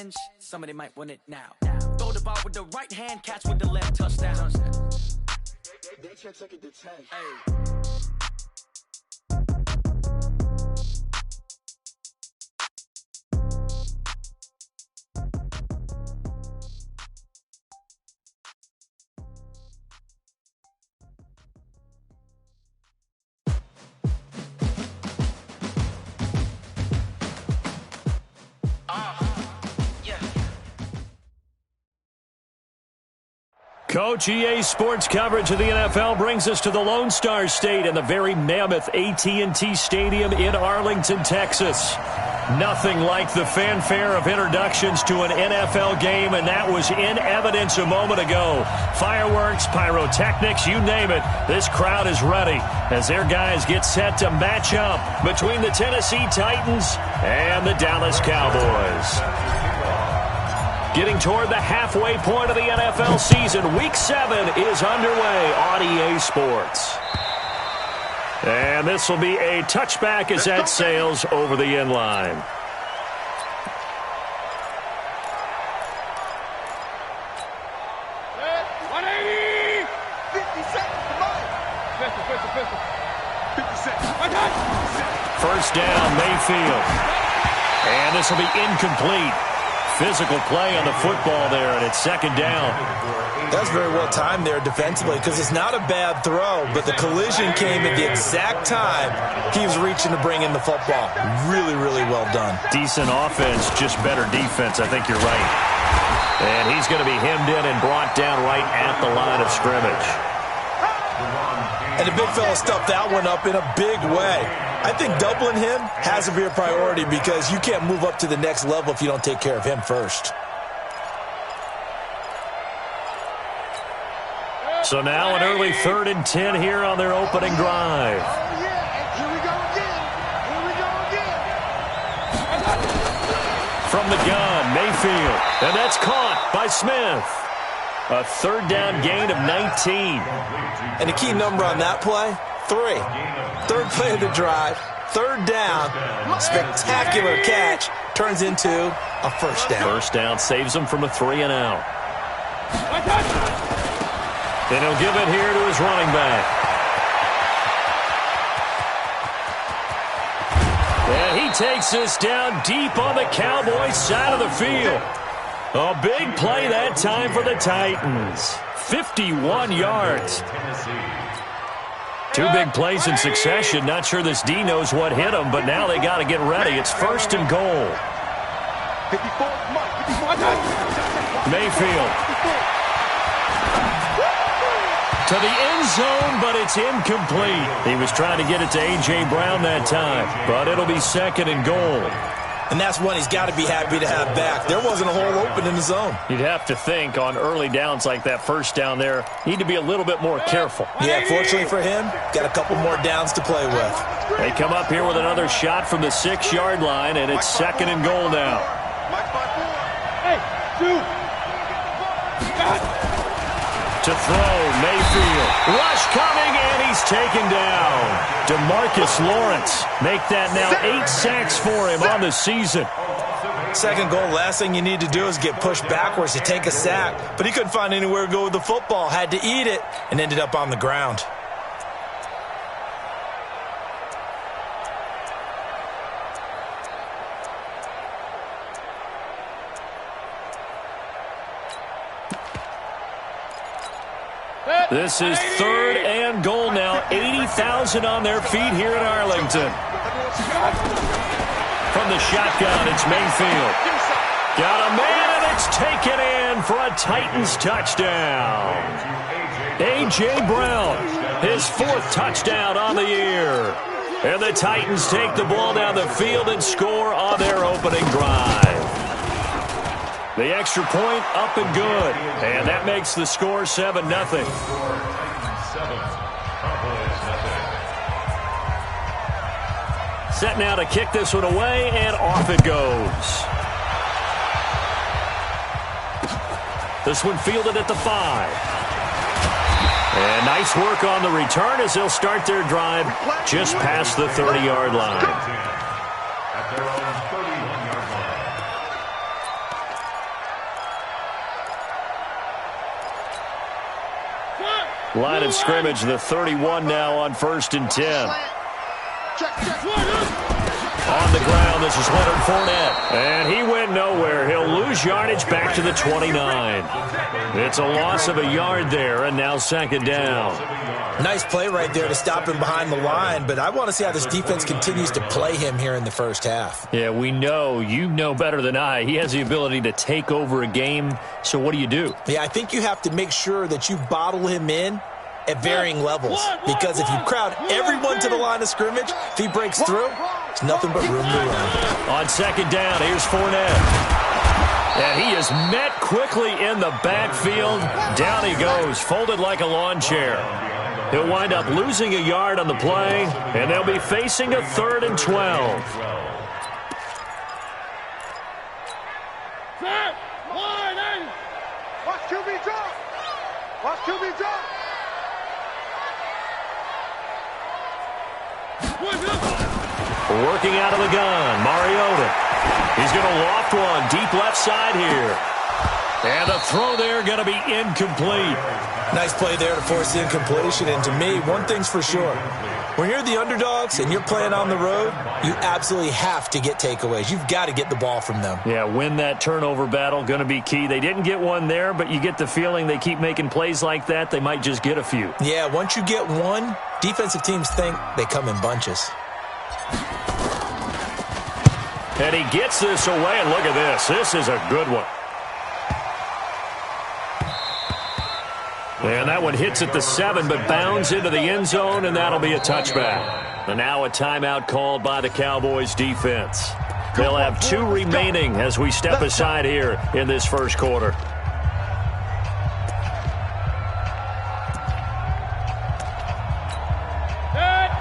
revenge, somebody might win it now. Throw the ball with the right hand, catch with the left, touchdown. They can't take it to 10. Hey. Coach, EA Sports coverage of the NFL brings us to the Lone Star State and the very mammoth AT&T Stadium in Arlington, Texas. Nothing like the fanfare of introductions to an NFL game, and that was in evidence a moment ago. Fireworks, pyrotechnics, you name it. This crowd is ready as their guys get set to match up between the Tennessee Titans and the Dallas Cowboys. Getting toward the halfway point of the NFL season, Week 7 is underway on EA Sports. And this will be a touchback as that sails over the end line. First down, Mayfield. And this will be incomplete. Physical play on the football there, and it's second down. That's very well timed there defensively because it's not a bad throw, but the collision came at the exact time he was reaching to bring in the football. Really, really well done. Decent offense, just better defense. I think you're right. And he's going to be hemmed in and brought down right at the line of scrimmage. And the big fella stuffed that one up in a big way. I think doubling him has to be a priority because you can't move up to the next level if you don't take care of him first. So now an early 3rd and 10 here on their opening drive. From the gun, Mayfield. And that's caught by Smith. A 3rd down gain of 19. And the key number on that play, 3. 3rd play of the drive, 3rd down, spectacular catch, turns into a first down. First down saves him from a 3 and out. And he'll give it here to his running back. And he takes this down deep on the Cowboys side of the field. A big play that time for the Titans. 51 yards. 2 big plays in succession. Not sure this D knows what hit him, but now they got to get ready. It's 1st and goal. Mayfield. To the end zone, but it's incomplete. He was trying to get it to A.J. Brown that time, but it'll be 2nd and goal. And that's one he's got to be happy to have back. There wasn't a hole open in the zone. You'd have to think on early downs like that first down there, need to be a little bit more careful. Yeah, fortunately for him, got a couple more downs to play with. They come up here with another shot from the 6-yard line, and it's 2nd and goal now. To throw, Mayfield. Rush coming, and he's taken down. DeMarcus Lawrence make that now 8 sacks for him on the season. 2nd goal, last thing you need to do is get pushed backwards to take a sack. But he couldn't find anywhere to go with the football, had to eat it, and ended up on the ground. This is 3rd and goal now. 80,000 on their feet here in Arlington. From the shotgun, it's Mayfield. Got a man, and it's taken in for a Titans touchdown. A.J. Brown, his 4th touchdown on the year. And the Titans take the ball down the field and score on their opening drive. The extra point up and good. And that makes the score 7-0. Set now to kick this one away, and off it goes. This one fielded at the 5. And nice work on the return as they'll start their drive just past the 30-yard line. Line of scrimmage, the 31 now on 1st and 10. On the ground, this is Leonard Fournette. And he went nowhere. He'll lose yardage back to the 29. It's a loss of a yard there, and now 2nd down. Nice play right there to stop him behind the line, but I want to see how this defense continues to play him here in the first half. Yeah, we know. You know better than I. He has the ability to take over a game, so what do? Yeah, I think you have to make sure that you bottle him in at varying levels, because if you crowd everyone to the line of scrimmage, if he breaks through, it's nothing but room to run. On 2nd down, here's Fournette. And he is met quickly in the backfield. Down he goes, folded like a lawn chair. He'll wind up losing a yard on the play, and they'll be facing a 3rd and 12. Watch QB drop. Watch QB drop. Working out of the gun, Mariota. He's going to loft one deep left side here. And the throw there going to be incomplete. Nice play there to force the incompletion. And to me, one thing's for sure. When you're the underdogs and you're playing on the road, you absolutely have to get takeaways. You've got to get the ball from them. Yeah, win that turnover battle, going to be key. They didn't get one there, but you get the feeling they keep making plays like that, they might just get a few. Yeah, once you get one, defensive teams think they come in bunches. And he gets this away, and look at this. This is a good one. And that one hits at the 7, but bounds into the end zone, and that'll be a touchback. And now a timeout called by the Cowboys defense. They'll have 2 remaining as we step aside here in this first quarter.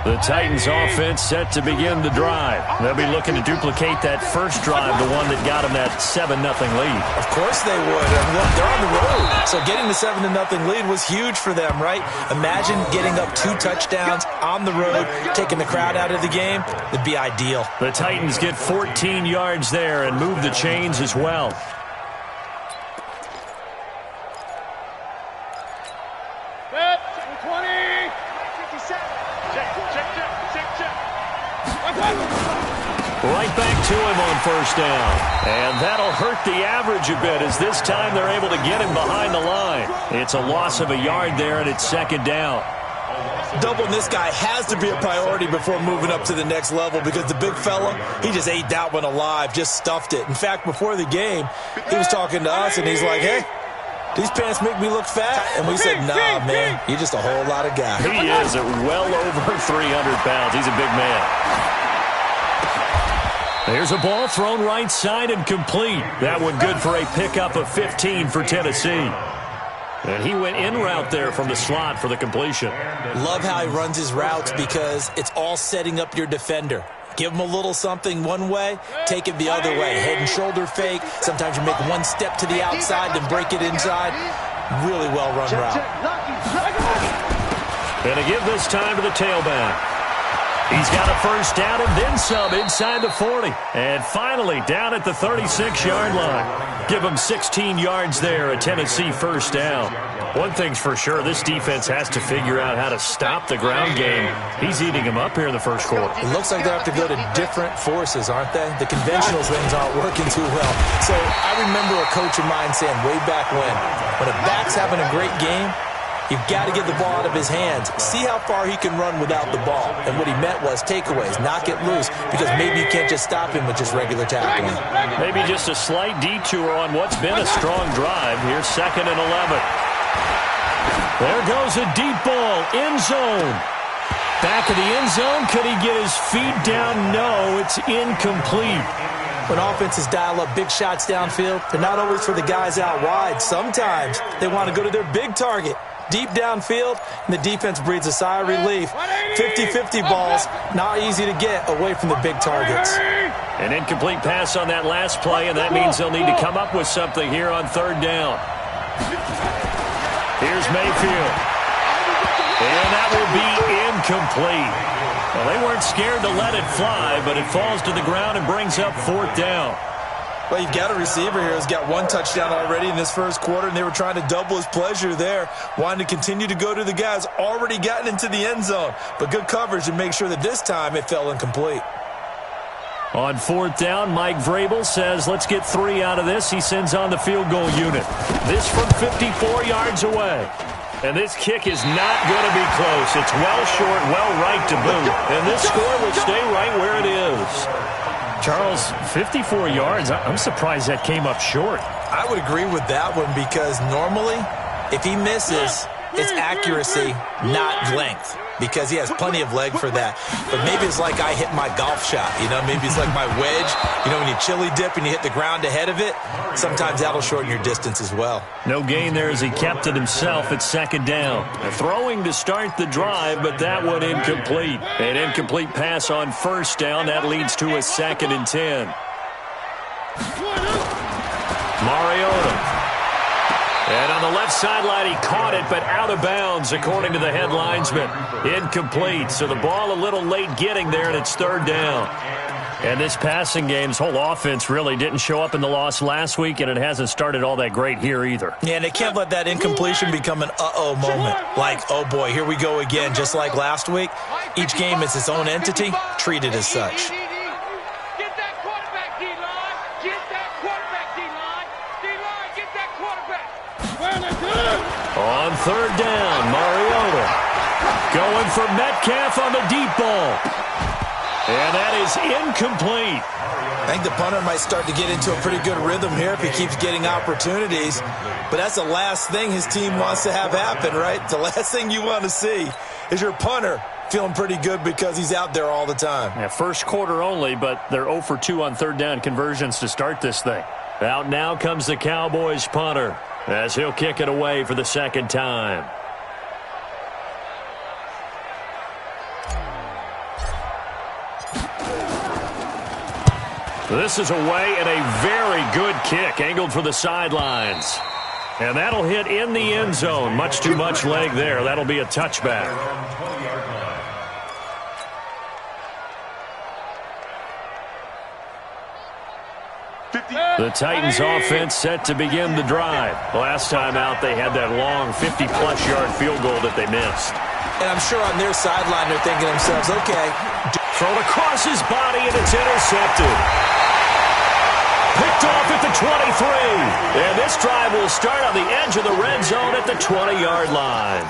The Titans offense set to begin the drive. They'll be looking to duplicate that first drive, the one that got them that 7-0 lead. Of course they would. I mean, look, they're on the road. So getting the 7-0 lead was huge for them, right? Imagine getting up 2 touchdowns on the road, taking the crowd out of the game. It'd be ideal. The Titans get 14 yards there and move the chains as well. Right back to him on 1st down. And that'll hurt the average a bit as this time they're able to get him behind the line. It's a loss of a yard there, and it's 2nd down. Doubling this guy has to be a priority before moving up to the next level, because the big fella, he just ate that one alive, just stuffed it. In fact, before the game, he was talking to us, and he's like, hey, these pants make me look fat. And we said, nah, man, you're just a whole lot of guy. He is at well over 300 pounds. He's a big man. There's a ball thrown right side and complete. That one good for a pickup of 15 for Tennessee. And he went in route there from the slot for the completion. Love how he runs his routes, because it's all setting up your defender. Give him a little something one way, take it the other way. Head and shoulder fake. Sometimes you make one step to the outside, then break it inside. Really well-run route. And to give this time to the tailback. He's got a first down and then some inside the 40. And finally down at the 36-yard line. Give him 16 yards there, a Tennessee first down. One thing's for sure, this defense has to figure out how to stop the ground game. He's eating them up here in the first quarter. It looks like they have to go to different forces, aren't they? The conventional things aren't working too well. So I remember a coach of mine saying way back when a back's having a great game, you've got to get the ball out of his hands. See how far he can run without the ball. And what he meant was takeaways, knock it loose, because maybe you can't just stop him with just regular tackling. Maybe just a slight detour on what's been a strong drive. Here's 2nd and 11. There goes a deep ball, end zone. Back of the end zone, could he get his feet down? No, it's incomplete. When offenses dial up big shots downfield, they're not always for the guys out wide. Sometimes they want to go to their big target. Deep downfield, and the defense breathes a sigh of relief. 50-50 balls, not easy to get away from the big targets. An incomplete pass on that last play, and that means they'll need to come up with something here on 3rd down. Here's Mayfield. And that will be incomplete. Well, they weren't scared to let it fly, but it falls to the ground and brings up 4th down. Well, you've got a receiver here who's got one touchdown already in this first quarter, and they were trying to double his pleasure there, wanting to continue to go to the guys already gotten into the end zone. But good coverage to make sure that this time it fell incomplete. On fourth down, Mike Vrabel says, let's get 3 out of this. He sends on the field goal unit. This from 54 yards away. And this kick is not going to be close. It's well short, well right to boot. And this score will stay right where it is. Charles, 54 yards, I'm surprised that came up short. I would agree with that one because normally, if he misses, it's accuracy, not length, because he has plenty of leg for that. But maybe it's like I hit my golf shot, maybe it's like my wedge. When you chili dip and you hit the ground ahead of it, sometimes that'll shorten your distance as well. No gain there as he kept it himself at second down. Throwing to start the drive, but that one incomplete. An incomplete pass on first down. That leads to a 2nd and 10. Mariota. And on the left sideline, he caught it, but out of bounds, according to the head linesman. Incomplete, so the ball a little late getting there, and it's 3rd down. And this passing game's whole offense really didn't show up in the loss last week, and it hasn't started all that great here either. Yeah, and they can't let that incompletion become an uh-oh moment. Like, oh boy, here we go again, just like last week. Each game is its own entity, treat it as such. Get that quarterback, D-line. Get that quarterback, D-line. D-line, get that quarterback. On 3rd down, Mariota going for Metcalf on the deep ball. And that is incomplete. I think the punter might start to get into a pretty good rhythm here if he keeps getting opportunities. But that's the last thing his team wants to have happen, right? The last thing you want to see is your punter feeling pretty good because he's out there all the time. Yeah, first quarter only, but they're 0 for 2 on 3rd down conversions to start this thing. Out now comes the Cowboys punter as he'll kick it away for the 2nd time. This is away and a very good kick, angled for the sidelines. And that'll hit in the end zone. Much too much leg there. That'll be a touchback. The Titans offense set to begin the drive. Last time out, they had that long 50-plus yard field goal that they missed. And I'm sure on their sideline they're thinking to themselves, okay. Thrown across his body, and it's intercepted. Picked off at the 23. And this drive will start on the edge of the red zone at the 20-yard line.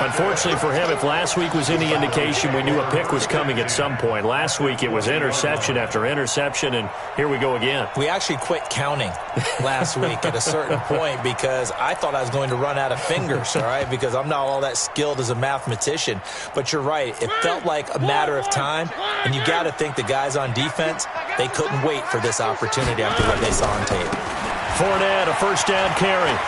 Unfortunately for him, if last week was any indication, we knew a pick was coming at some point. Last week it was interception after interception, and here we go again. We actually quit counting last week at a certain point because I thought I was going to run out of fingers, all right, because I'm not all that skilled as a mathematician. But you're right. It felt like a matter of time, and you got to think the guys on defense, they couldn't wait for this opportunity after what they saw on tape. Fournette, a first down carry.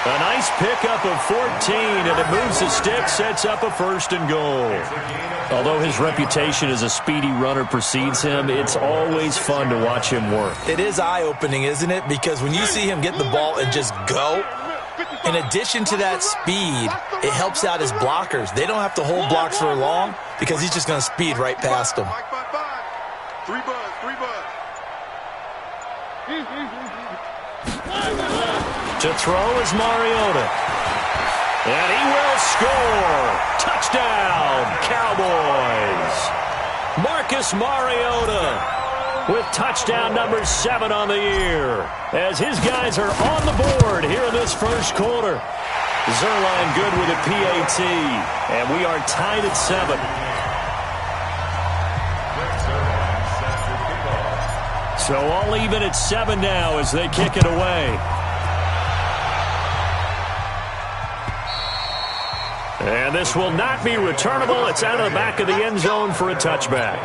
A nice pickup of 14, and it moves the stick, sets up a 1st and goal. Although his reputation as a speedy runner precedes him, it's always fun to watch him work. It is eye-opening, isn't it? Because when you see him get the ball and just go, in addition to that speed, it helps out his blockers. They don't have to hold blocks for long because he's just going to speed right past them. 3 buds. To throw is Mariota. And he will score. Touchdown, Cowboys. Marcus Mariota with touchdown number 7 on the year. As his guys are on the board here in this first quarter. Zerline good with a PAT. And we are tied at 7. So all even at 7 now as they kick it away. And this will not be returnable. It's out of the back of the end zone for a touchback.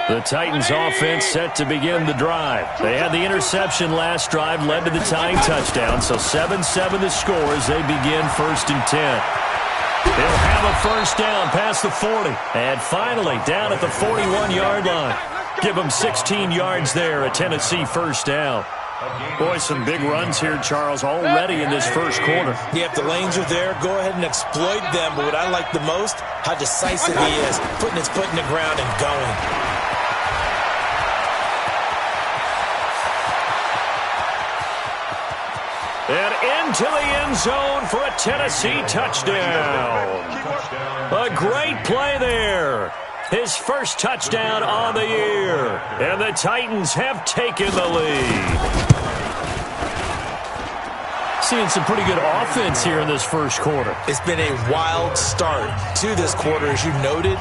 The Titans offense set to begin the drive. They had the interception last drive, led to the tying touchdown. So 7-7 the score as they begin 1st and 10. They'll have a first down past the 40. And finally down at the 41-yard line. Give them 16 yards there, a Tennessee first down. Boy, some big runs here, Charles, already in this first quarter. Yeah, if the lanes are there, go ahead and exploit them. But what I like the most, how decisive he is, putting his foot in the ground and going. And into the end zone for a Tennessee touchdown. A great play there. His first touchdown on the year. And the Titans have taken the lead. Seeing some pretty good offense here in this first quarter. It's been a wild start to this quarter, as you noted.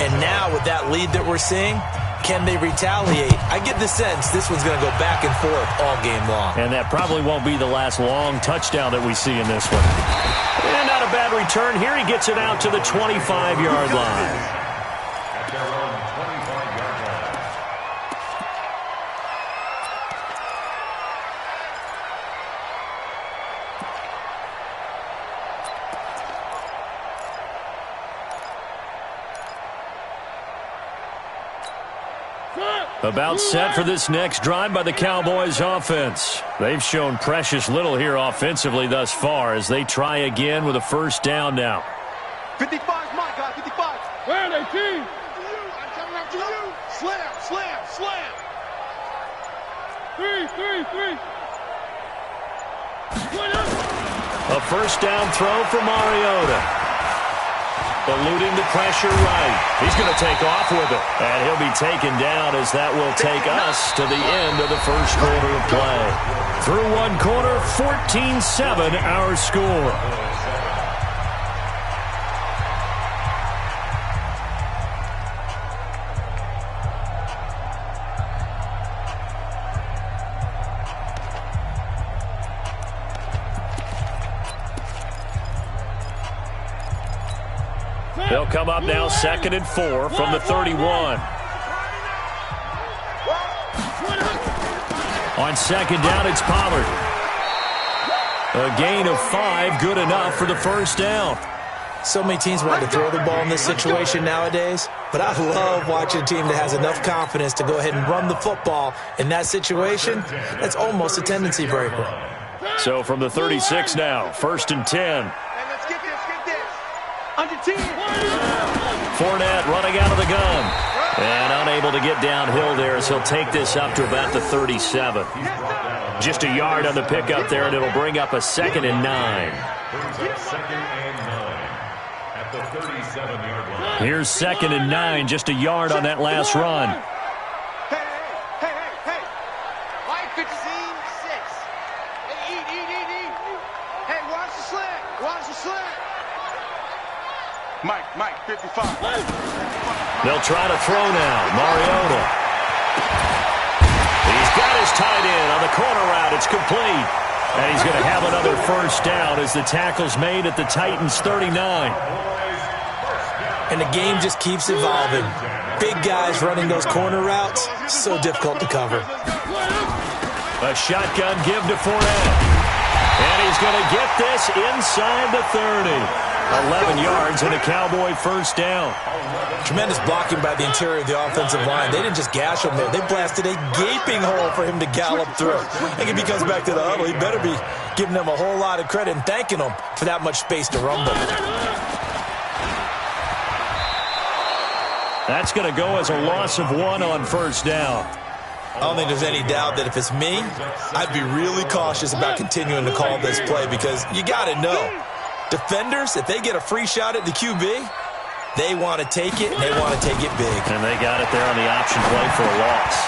And now with that lead that we're seeing, can they retaliate? I get the sense this one's going to go back and forth all game long. And that probably won't be the last long touchdown that we see in this one. And not a bad return here. He gets it out to the 25-yard line. About set for this next drive by the Cowboys offense. They've shown precious little here offensively thus far as they try again with a first down now. 55 is my guy, 55. Where are they, team? I'm coming up to you. Slam, slam, slam. Three. A first down throw for Mariota. Eluding the pressure right. He's going to take off with it. And he'll be taken down as that will take us to the end of the first quarter of play. Through one quarter, 14-7 our score. They'll come up now 2nd and 4 from the 31. On second down, it's Pollard. A gain of 5, good enough for the first down. So many teams want to throw the ball in this situation nowadays, but I love watching a team that has enough confidence to go ahead and run the football. In that situation, that's almost a tendency breaker. So from the 36 now, 1st and 10. Fournette running out of the gun. And unable to get downhill there as he'll take this up to about the 37. Just a yard on the pickup there, and it'll bring up a 2nd and 9. Here's 2nd and 9, just a yard on that last run. Hey. Mike 15, 6. Hey, eat. Hey, watch the slant. Mike, 55. They'll try to throw now. Mariota. He's got his tight end on the corner route. It's complete. And he's going to have another first down as the tackle's made at the Titans' 39. And the game just keeps evolving. Big guys running those corner routes, so difficult to cover. A shotgun give to Fournette. And he's going to get this inside the 30. 11 yards and a Cowboy first down. Tremendous blocking by the interior of the offensive line. They didn't just gash him there. They blasted a gaping hole for him to gallop through. I think if he comes back to the huddle, he better be giving them a whole lot of credit and thanking them for that much space to rumble. That's going to go as a loss of 1 on first down. I don't think there's any doubt that if it's me, I'd be really cautious about continuing to call this play because you got to know. Defenders, if they get a free shot at the QB, they want to take it, and they want to take it big. And they got it there on the option play for a loss.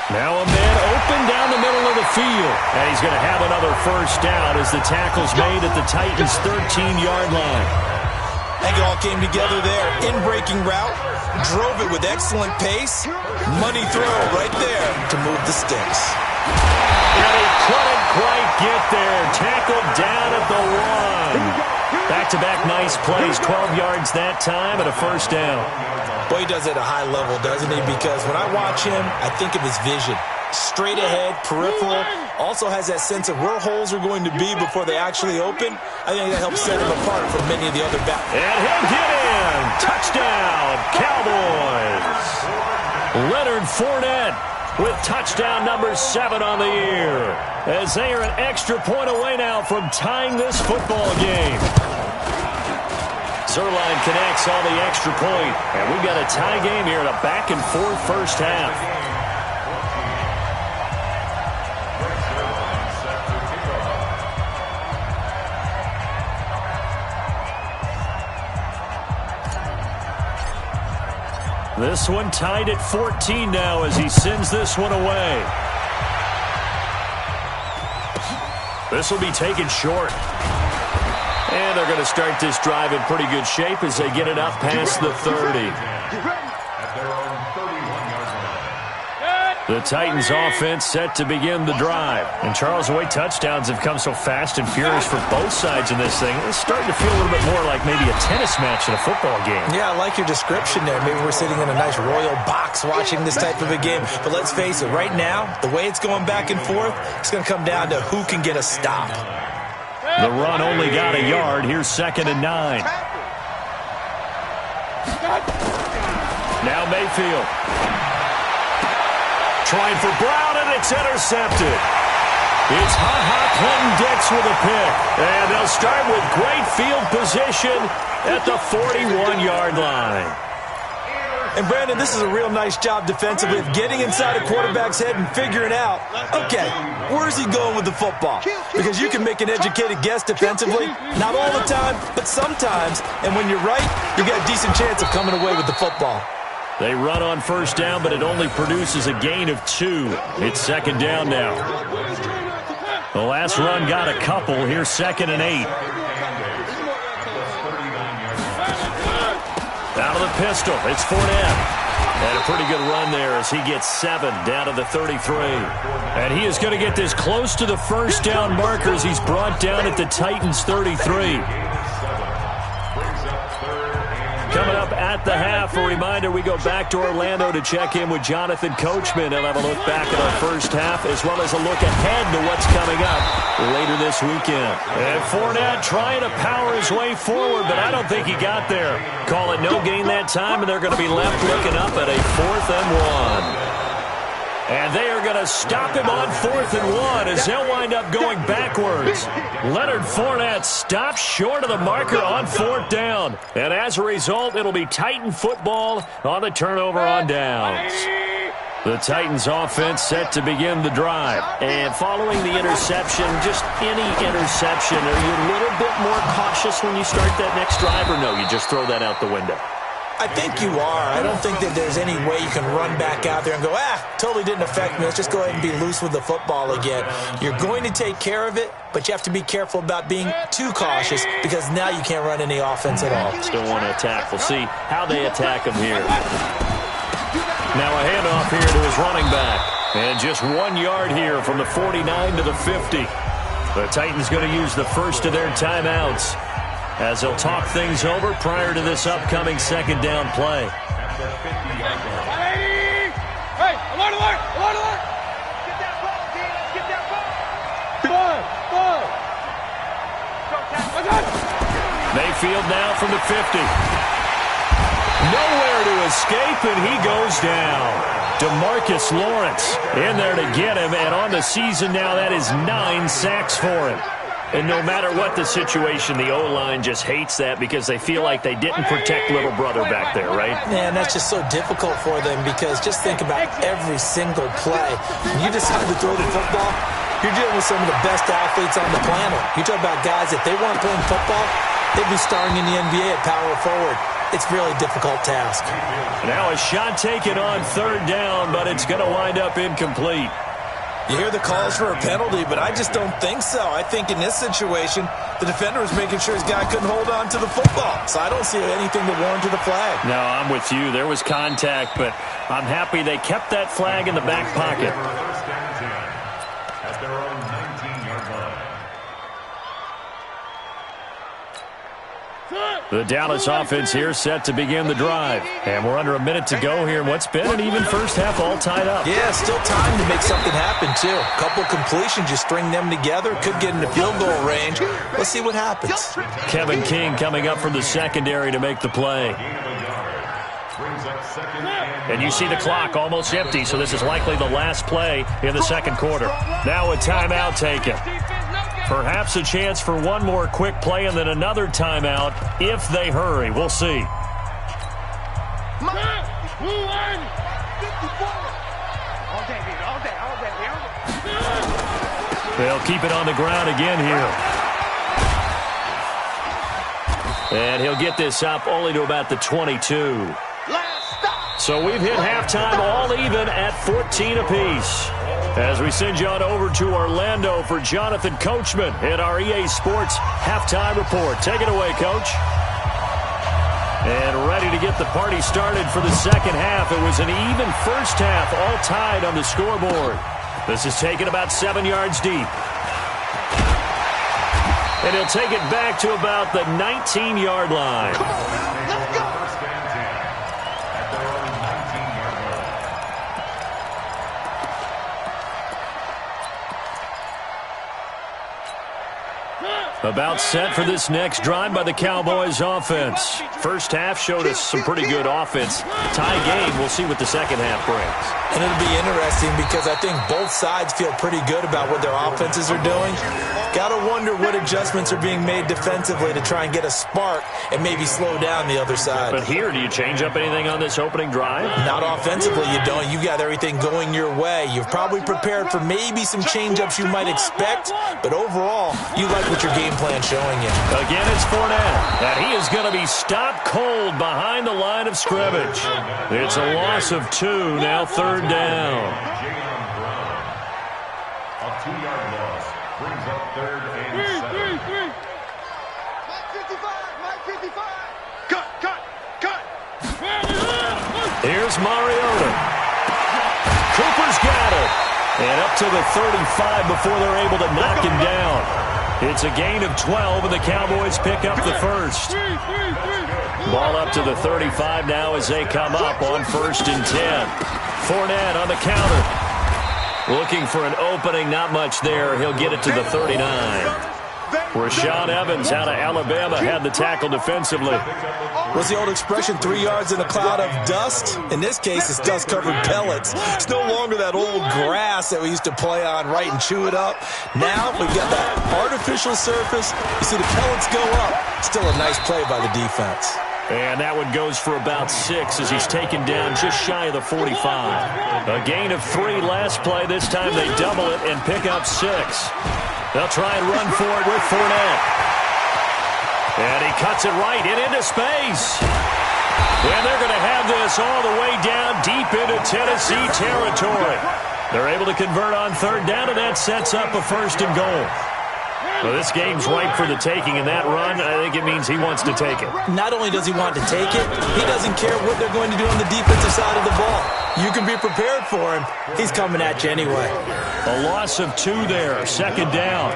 Now a man open down the middle of the field. And he's going to have another first down as the tackle's made at the Titans' 13-yard line. I think it all came together there. In-breaking route, drove it with excellent pace. Money throw right there to move the sticks. And he couldn't quite get there. Tackled down at the 1. Back-to-back nice plays, 12 yards that time and a first down. Boy, he does it at a high level, doesn't he? Because when I watch him, I think of his vision. Straight ahead, peripheral, also has that sense of where holes are going to be before they actually open. I think that helps set him apart from many of the other backs. And he'll get in. Touchdown, Cowboys. Leonard Fournette with touchdown number 7 on the year, as they are an extra point away now from tying this football game. Zerline connects on the extra point, and we've got a tie game here in a back-and-forth first half. This one tied at 14 now as he sends this one away. This will be taken short. And they're going to start this drive in pretty good shape as they get it up past the 30. The Titans offense set to begin the drive. And Charles, the way touchdowns have come so fast and furious for both sides in this thing, it's starting to feel a little bit more like maybe a tennis match in a football game. Yeah, I like your description there. Maybe we're sitting in a nice royal box watching this type of a game. But let's face it, right now, the way it's going back and forth, it's going to come down to who can get a stop. The run only got a yard. Here's 2nd and 9. Now Mayfield. Trying for Brown, and it's intercepted. It's Clinton Dix with a pick. And they'll start with great field position at the 41-yard line. And, Brandon, this is a real nice job defensively of getting inside a quarterback's head and figuring out, okay, where's he going with the football? Because you can make an educated guess defensively, not all the time, but sometimes. And when you're right, you got a decent chance of coming away with the football. They run on first down, but it only produces a gain of 2. It's 2nd down now. The last run got a couple. Here's 2nd and 8. Out of the pistol, it's Fournette. And a pretty good run there as he gets 7 down to the 33. And he is going to get this close to the first down markers. He's brought down at the Titans' 33. Coming up at the half, a reminder, we go back to Orlando to check in with Jonathan Coachman. He'll have a look back at our first half as well as a look ahead to what's coming up later this weekend. And Fournette trying to power his way forward, but I don't think he got there. Call it no gain that time, and they're going to be left looking up at a 4th and 1. And they are going to stop him on 4th and 1 as they'll wind up going backwards. Leonard Fournette stops short of the marker on 4th down. And as a result, it'll be Titan football on the turnover on downs. The Titans offense set to begin the drive. And following the interception, just any interception, are you a little bit more cautious when you start that next drive, or no, you just throw that out the window? I think you are. I don't think that there's any way you can run back out there and go, totally didn't affect me. Let's just go ahead and be loose with the football again. You're going to take care of it, but you have to be careful about being too cautious because now you can't run any offense at all. Still want to attack. We'll see how they attack him here. Now a handoff here to his running back. And just 1 yard here from the 49 to the 50. The Titans going to use the first of their timeouts as they'll talk things over prior to this upcoming 2nd down play. Hey, alert, alert, alert, alert! Get that ball, Dino, get that ball! Mayfield now from the 50. Nowhere to escape, and he goes down. DeMarcus Lawrence in there to get him, and on the season now, that is 9 sacks for him. And no matter what the situation, the O-line just hates that because they feel like they didn't protect little brother back there, right? Man, that's just so difficult for them because just think about every single play. When you decide to throw the football, you're dealing with some of the best athletes on the planet. You talk about guys, if they weren't playing football, they'd be starring in the NBA at power forward. It's a really difficult task. Now a shot taken on 3rd down, but it's going to wind up incomplete. You hear the calls for a penalty, but I just don't think so. I think in this situation, the defender was making sure his guy couldn't hold on to the football. So I don't see anything to warrant to the flag. No, I'm with you. There was contact, but I'm happy they kept that flag in the back pocket. At their own 19-yard line. The Dallas offense here set to begin the drive. And we're under a minute to go here in what's been an even first half all tied up. Yeah, still time to make something happen, too. A couple completions, you string them together, could get into field goal range. Let's see what happens. Kevin King coming up from the secondary to make the play. And you see the clock almost empty, so this is likely the last play in the second quarter. Now a timeout taken. Perhaps a chance for one more quick play and then another timeout if they hurry. We'll see. They'll keep it on the ground again here. And he'll get this up only to about the 22. So we've hit halftime all even at 14 apiece. As we send you on over to Orlando for Jonathan Coachman in our EA Sports Halftime Report. Take it away, Coach. And ready to get the party started for the second half. It was an even first half, all tied on the scoreboard. This is taken about 7 yards deep. And he'll take it back to about the 19-yard line. Come on, let's go. About set for this next drive by the Cowboys offense. First half showed us some pretty good offense. Tie game, we'll see what the second half brings. And it'll be interesting because I think both sides feel pretty good about what their offenses are doing. Got to wonder what adjustments are being made defensively to try and get a spark and maybe slow down the other side. But here, do you change up anything on this opening drive? Not offensively, you don't. You've got everything going your way. You've probably prepared for maybe some change-ups you might expect, but overall, you like what your game plan's showing you. Again, it's Fournette, and he is going to be stopped cold behind the line of scrimmage. It's a loss of 2, now third down. A 2-yard loss brings up third and 7. Mike 55. Cut. Here's Mariota. Cooper's got it. And up to the 35 before they're able to knock him down. It's a gain of 12, and the Cowboys pick up the first. Ball up to the 35 now as they come up on 1st and 10. Fournette on the counter. Looking for an opening, not much there. He'll get it to the 39. Rashaan Evans out of Alabama had the tackle defensively. What's the old expression, 3 yards in a cloud of dust? In this case, it's dust-covered pellets. It's no longer that old grass that we used to play on, right, and chew it up. Now we've got that artificial surface. You see the pellets go up. Still a nice play by the defense. And that one goes for about 6 as he's taken down just shy of the 45. A gain of 3 last play. This time they double it and pick up 6. They'll try and run for it with Fournette. And he cuts it right and into space. And they're going to have this all the way down deep into Tennessee territory. They're able to convert on third down, and that sets up a 1st and goal. Well, this game's ripe for the taking, and that run, I think it means he wants to take it. Not only does he want to take it, he doesn't care what they're going to do on the defensive side of the ball. You can be prepared for him. He's coming at you anyway. A loss of 2 there, 2nd down.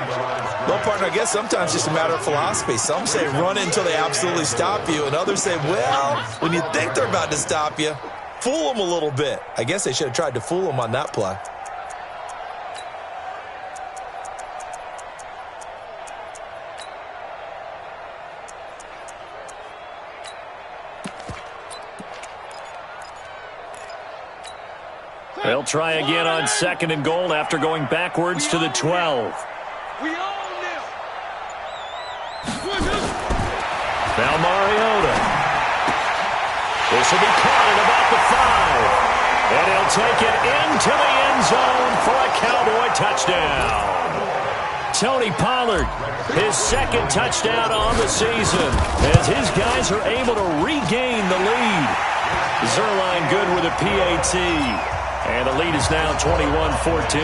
Well, partner, I guess sometimes it's just a matter of philosophy. Some say run until they absolutely stop you, and others say, well, when you think they're about to stop you, fool them a little bit. I guess they should have tried to fool them on that play. They'll try again on 2nd and goal after going backwards to the 12. We own them. Now Mariota. This will be caught at about the 5. And he'll take it into the end zone for a Cowboy touchdown. Tony Pollard, his 2nd touchdown on the season, as his guys are able to regain the lead. Zerline good with a PAT. And the lead is now 21-14.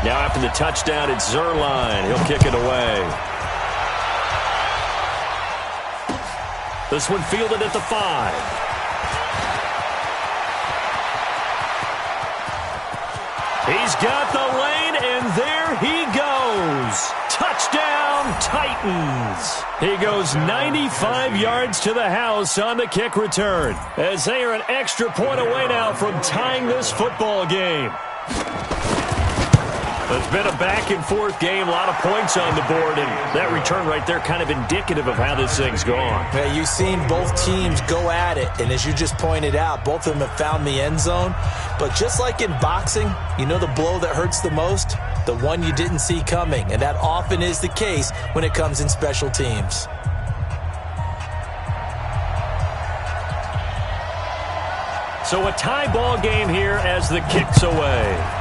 Now after the touchdown, it's Zerline. He'll kick it away. This one fielded at the 5. He's got the lane, and there he goes. Touchdown, Titans. He goes 95 yards to the house on the kick return, as they are an extra point away now from tying this football game. It's been a back-and-forth game, a lot of points on the board, and that return right there kind of indicative of how this thing's gone. Yeah, you've seen both teams go at it, and as you just pointed out, both of them have found the end zone. But just like in boxing, you know the blow that hurts the most? The one you didn't see coming, and that often is the case when it comes in special teams. So a tie ball game here as the kick's away.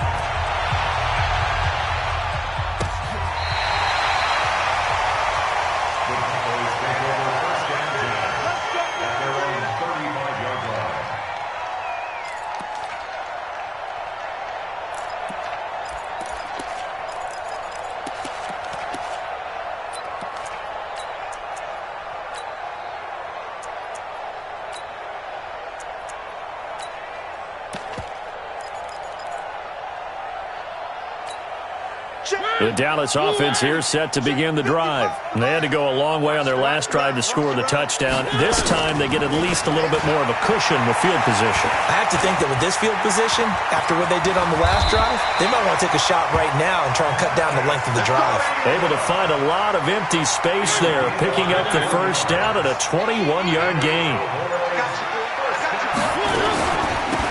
The Dallas offense here set to begin the drive. They had to go a long way on their last drive to score the touchdown. This time they get at least a little bit more of a cushion with field position. I have to think that with this field position, after what they did on the last drive, they might want to take a shot right now and try and cut down the length of the drive. Able to find a lot of empty space there, picking up the first down at a 21-yard gain.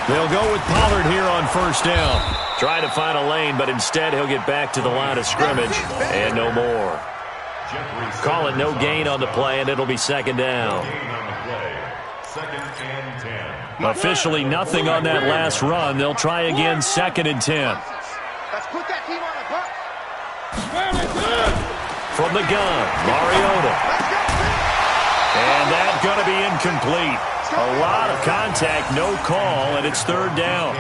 They'll go with Pollard here on first down. Trying to find a lane, but instead he'll get back to the line of scrimmage and no more. Call it no gain on the play, and it'll be second down. Officially nothing on that last run. They'll try again, 2nd and 10. Let's put that team on the bus. From the gun, Mariota. And that's going to be incomplete. A lot of contact, no call, and it's 3rd down.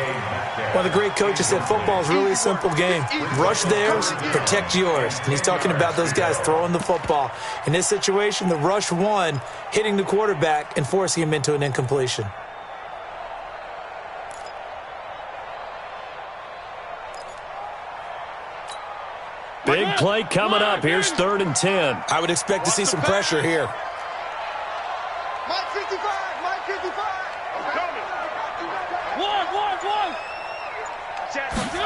One of the great coaches said football is really a simple game. Rush theirs, protect yours. And he's talking about those guys throwing the football. In this situation, the rush won, hitting the quarterback and forcing him into an incompletion. Big play coming up. Here's 3rd and 10. I would expect to see some pressure here. Mike 55, Mike 55. One.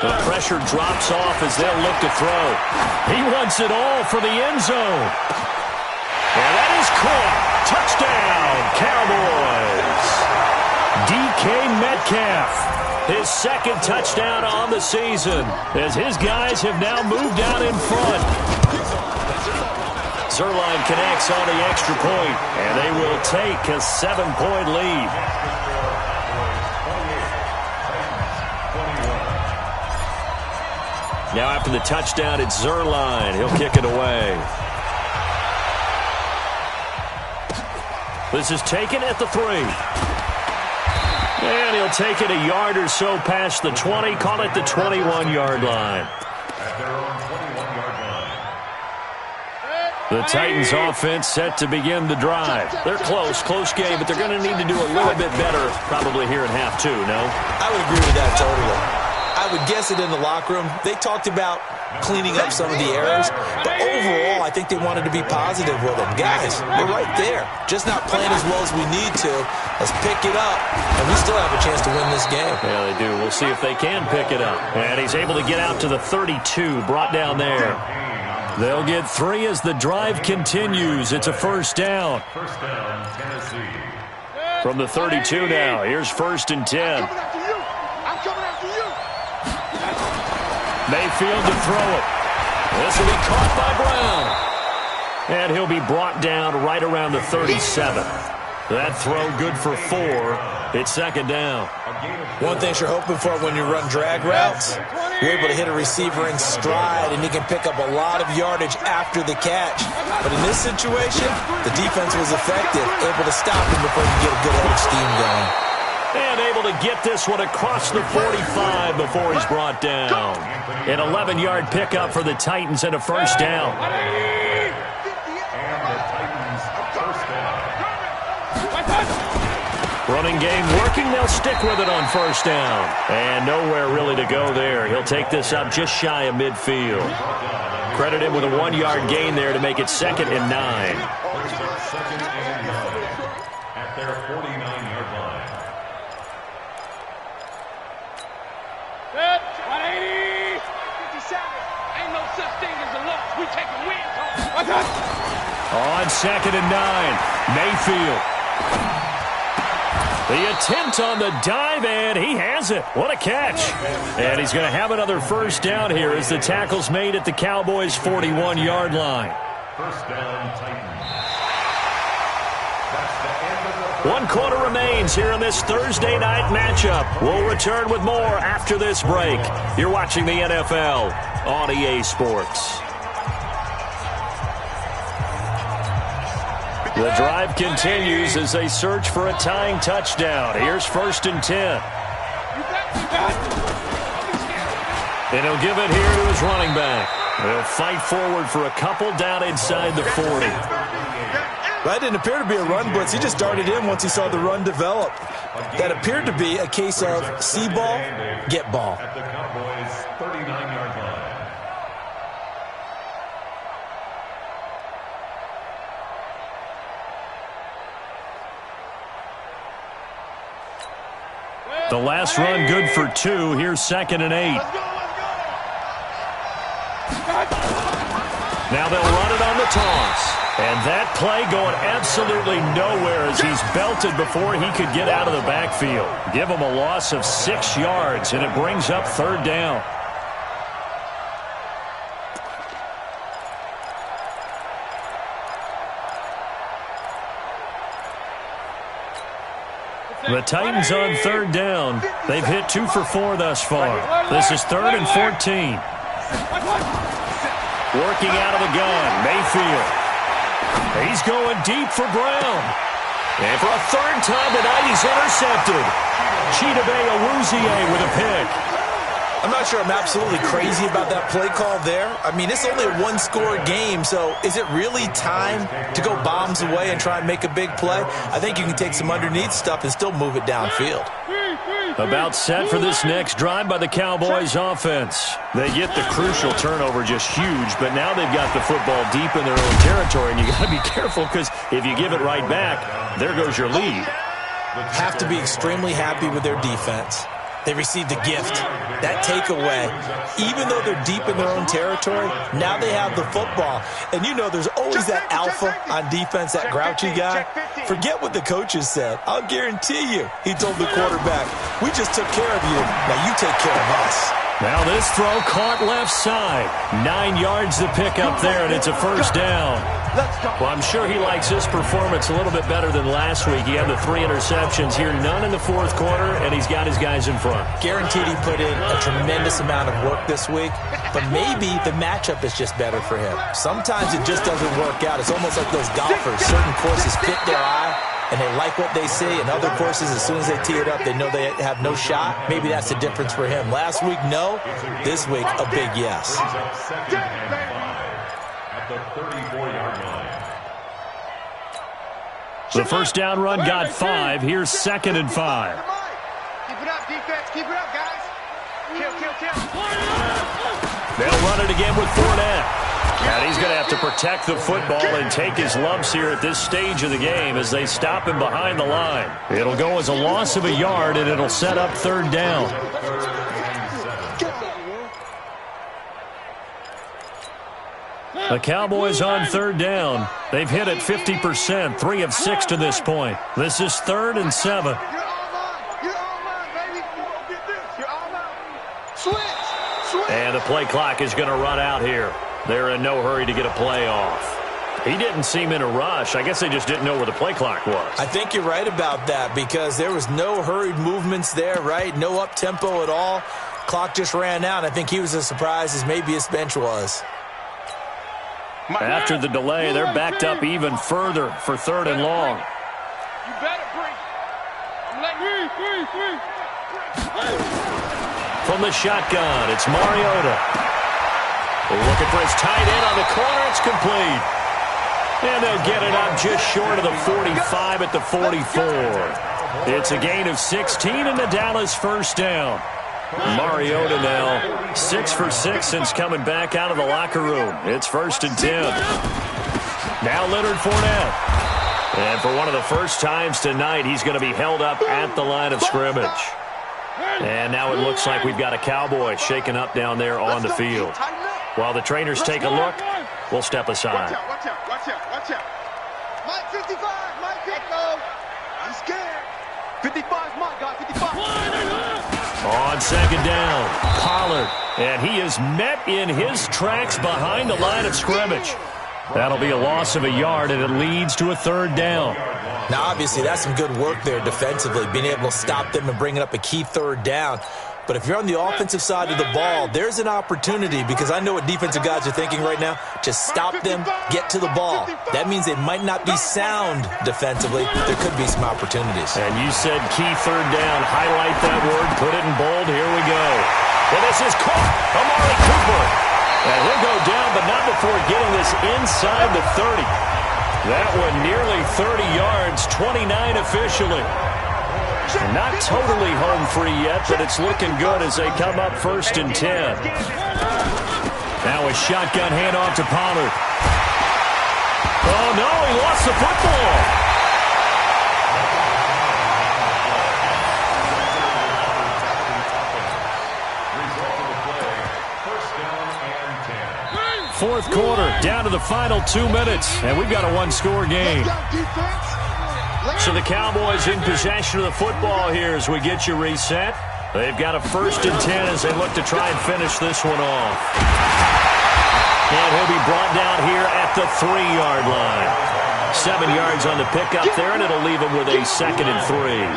The pressure drops off as they'll look to throw. He wants it all for the end zone. And that is caught. Touchdown, Cowboys. DK Metcalf, his 2nd touchdown on the season, as his guys have now moved out in front. Zerline connects on the extra point, and they will take a 7-point lead. Now after the touchdown, it's Zerline. He'll kick it away. This is taken at the 3. And he'll take it a yard or so past the 20. Call it the 21-yard line. The Titans offense set to begin the drive. They're close game, but they're going to need to do a little bit better probably here in half 2, no? I would agree with that totally. I would guess it in the locker room. They talked about cleaning up some of the errors, but overall, I think they wanted to be positive with them. Guys, we're right there. Just not playing as well as we need to. Let's pick it up, and we still have a chance to win this game. Yeah, they do. We'll see if they can pick it up. And he's able to get out to the 32, brought down there. They'll get 3 as the drive continues. It's a first down. Tennessee. From the 32 now, here's 1st and 10. Mayfield to throw it. This will be caught by Brown. And he'll be brought down right around the 37. That throw good for 4. It's 2nd down. One thing you're hoping for when you run drag routes, you're able to hit a receiver in stride, and he can pick up a lot of yardage after the catch. But in this situation, the defense was effective, able to stop him before he could get a good head of steam going. And able to get this one across the 45 before he's brought down. An 11-yard pickup for the Titans and a first down. Running game working. They'll stick with it on first down. And nowhere really to go there. He'll take this up just shy of midfield. Credit him with a 1-yard gain there to make it 2nd and 9. At their 49-yard line. Set. 180. 57. 2nd and 9. Mayfield. The attempt on the dive, and he has it. What a catch. And he's going to have another first down here as the tackle's made at the Cowboys' 41-yard line. First down, Titans. 1 quarter remains here in this Thursday night matchup. We'll return with more after this break. You're watching the NFL on EA Sports. The drive continues as they search for a tying touchdown. Here's 1st and 10. And he'll give it here to his running back. He'll fight forward for a couple down inside the 40. That didn't appear to be a run blitz. He just darted in once he saw the run develop. That appeared to be a case of see ball, get ball. At the Cowboys' 39-yard line. The last run good for 2. Here's 2nd and 8. Now they'll run it on the toss. And that play going absolutely nowhere as he's belted before he could get out of the backfield. Give him a loss of 6 yards, and it brings up 3rd down. The Titans on 3rd down. They've hit 2 for 4 thus far. This is 3rd and 14. Working out of the gun, Mayfield. He's going deep for Brown. And for a 3rd time tonight, he's intercepted. Chidobe Awuzie with a pick. I'm not sure I'm absolutely crazy about that play call there. I mean, it's only a 1-score game, so is it really time to go bombs away and try and make a big play? I think you can take some underneath stuff and still move it downfield. About set for this next drive by the Cowboys offense. They get the crucial turnover just huge, but now they've got the football deep in their own territory, and you got to be careful because if you give it right back, there goes your lead. Have to be extremely happy with their defense. They received a gift. That takeaway, even though they're deep in their own territory, now they have the football. And you know there's always that alpha on defense, that grouchy guy. Forget what the coaches said. I'll guarantee you, he told the quarterback, we just took care of you. Now you take care of us. Now this throw caught left side. 9 yards to pick up there, and it's a first down. Well, I'm sure he likes his performance a little bit better than last week. He had the 3 interceptions here, none in the 4th quarter, and he's got his guys in front. Guaranteed he put in a tremendous amount of work this week, but maybe the matchup is just better for him. Sometimes it just doesn't work out. It's almost like those golfers. Certain courses fit their eye, and they like what they see, and other courses, as soon as they tee it up, they know they have no shot. Maybe that's the difference for him. Last week, no. This week, a big yes. At the 34-yard line. The first down run got 5. Here's 2nd and 5. Keep it up, defense. Keep it up, guys. Kill. They'll run it again with Fournette. And he's going to have to protect the football and take his lumps here at this stage of the game as they stop him behind the line. It'll go as a loss of a yard, and it'll set up 3rd down. The Cowboys on 3rd down. They've hit it 50%, 3 of 6 to this point. This is 3rd and 7. You're all mine, baby. You're going to get this. You're all mine. Switch. And the play clock is going to run out here. They're in no hurry to get a play off. He didn't seem in a rush. I guess they just didn't know where the play clock was. I think you're right about that because there was no hurried movements there, right? No up-tempo at all. Clock just ran out. I think he was as surprised as maybe his bench was. After the delay, they're backed up even further for 3rd and long. You better bring. I'm letting you. From the shotgun, it's Mariota. Looking for his tight end on the corner. It's complete. And they'll get it up just short of the 45 at the 44. It's a gain of 16 and the Dallas first down. Mariota now 6 for 6 since coming back out of the locker room. It's 1st and 10. Now Leonard Fournette. And for one of the first times tonight, he's going to be held up at the line of scrimmage. And now it looks like we've got a Cowboy shaken up down there on the field. While the trainers take a look, we'll step aside. Watch out. Mike 55, Mike 50. I'm scared. 55, Mike, guy, 55. On second down, Pollard. And he is met in his tracks behind the line of scrimmage. That'll be a loss of a yard, and it leads to a third down. Now, obviously, that's some good work there defensively, being able to stop them and bringing up a key third down. But if you're on the offensive side of the ball, there's an opportunity, because I know what defensive guys are thinking right now. Just stop them, get to the ball. That means they might not be sound defensively. There could be some opportunities. And you said key third down. Highlight that word. Put it in bold. Here we go. And this is caught. Amari Cooper. And he'll go down, but not before getting this inside the 30. That one nearly 30 yards, 29 officially. Not totally home free yet, but it's looking good as they come up 1st and 10. Now a shotgun handoff to Pollard. Oh, no, he lost the football. Fourth quarter, down to the final 2 minutes, and we've got a one-score game. So the Cowboys in possession of the football here as we get you reset. They've got a 1st and 10 as they look to try and finish this one off. And he'll be brought down here at the 3-yard line. 7 yards on the pickup there, and it'll leave him with a 2nd and 3.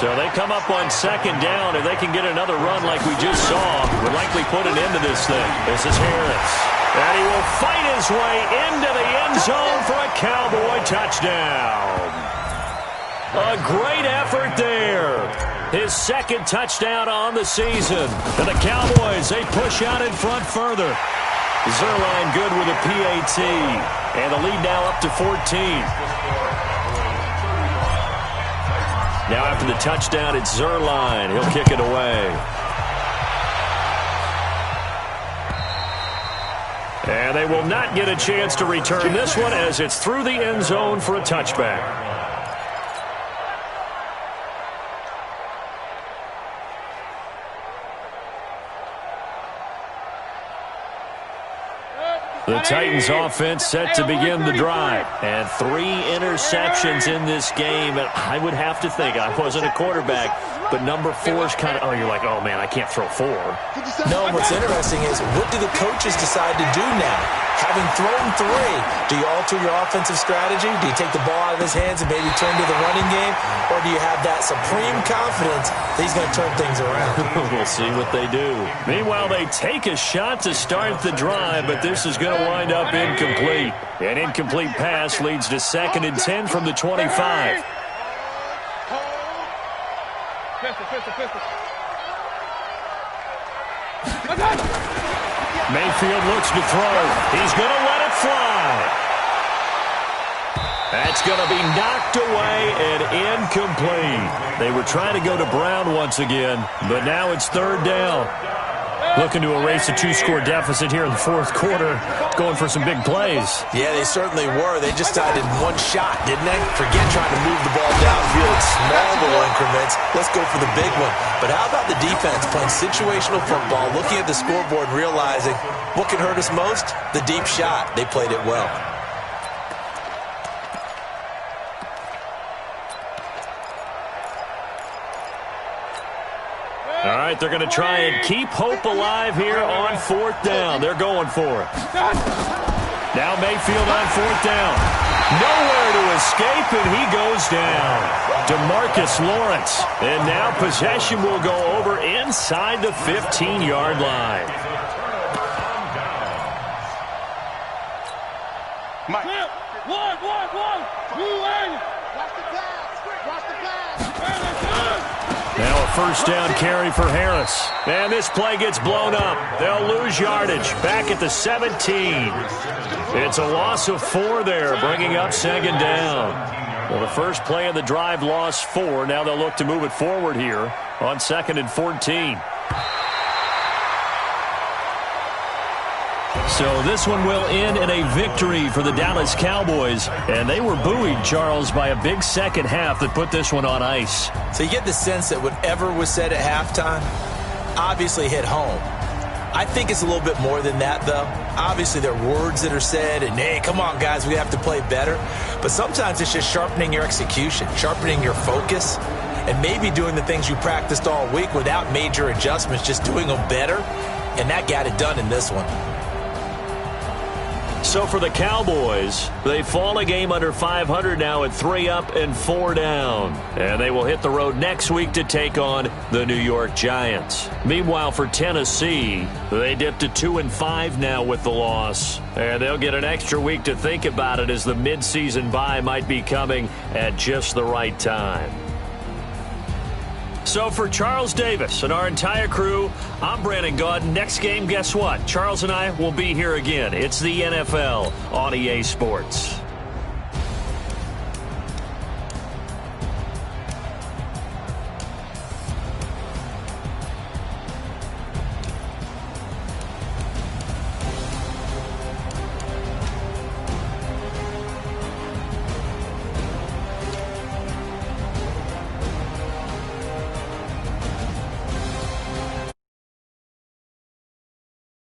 So they come up on 2nd down, and they can get another run like we just saw. Would likely put an end to this thing. This is Harris. And he will fight his way into the end zone for a Cowboy touchdown. A great effort there. His 2nd touchdown on the season. And the Cowboys, they push out in front further. Zerline good with a PAT. And the lead now up to 14. Now after the touchdown, it's Zerline. He'll kick it away. And they will not get a chance to return this one as it's through the end zone for a touchback. The Titans offense set to begin the drive. And 3 interceptions in this game. And I would have to think, I wasn't a quarterback, but number 4 is kind of, oh, you're like, oh, man, I can't throw 4. No, what's interesting is, what do the coaches decide to do now? Having thrown 3, do you alter your offensive strategy? Do you take the ball out of his hands and maybe turn to the running game? Or do you have that supreme confidence that he's going to turn things around? We'll see what they do. Meanwhile, they take a shot to start the drive, but this is going to wind up incomplete. An incomplete pass leads to 2nd and 10 from the 25. Mayfield looks to throw. He's going to let it fly. That's going to be knocked away and incomplete. They were trying to go to Brown once again, but now it's 3rd down. Looking to erase a 2-score deficit here in the 4th quarter. Going for some big plays. Yeah, they certainly were. They just decided one shot, didn't they? Forget trying to move the ball downfield in small little increments. Let's go for the big one. But how about the defense playing situational football, looking at the scoreboard and realizing what can hurt us most? The deep shot. They played it well. All right, they're going to try and keep hope alive here on 4th down. They're going for it. Now Mayfield on 4th down. Nowhere to escape, and he goes down. DeMarcus Lawrence. And now possession will go over inside the 15-yard line. Mike. One. Now a 1st down carry for Harris. And this play gets blown up. They'll lose yardage back at the 17. It's a loss of 4 there, bringing up 2nd down. Well, the first play of the drive lost 4. Now they'll look to move it forward here on 2nd and 14. So this one will end in a victory for the Dallas Cowboys. And they were buoyed, Charles, by a big second half that put this one on ice. So you get the sense that whatever was said at halftime obviously hit home. I think it's a little bit more than that, though. Obviously, there are words that are said, and, hey, come on, guys, we have to play better. But sometimes it's just sharpening your execution, sharpening your focus, and maybe doing the things you practiced all week without major adjustments, just doing them better. And that got it done in this one. So for the Cowboys, they fall a game under 500 now at 3 up and 4 down. And they will hit the road next week to take on the New York Giants. Meanwhile, for Tennessee, they dipped to 2-5 now with the loss. And they'll get an extra week to think about it as the midseason bye might be coming at just the right time. So for Charles Davis and our entire crew, I'm Brandon Gaudin. Next game, guess what? Charles and I will be here again. It's the NFL on EA Sports.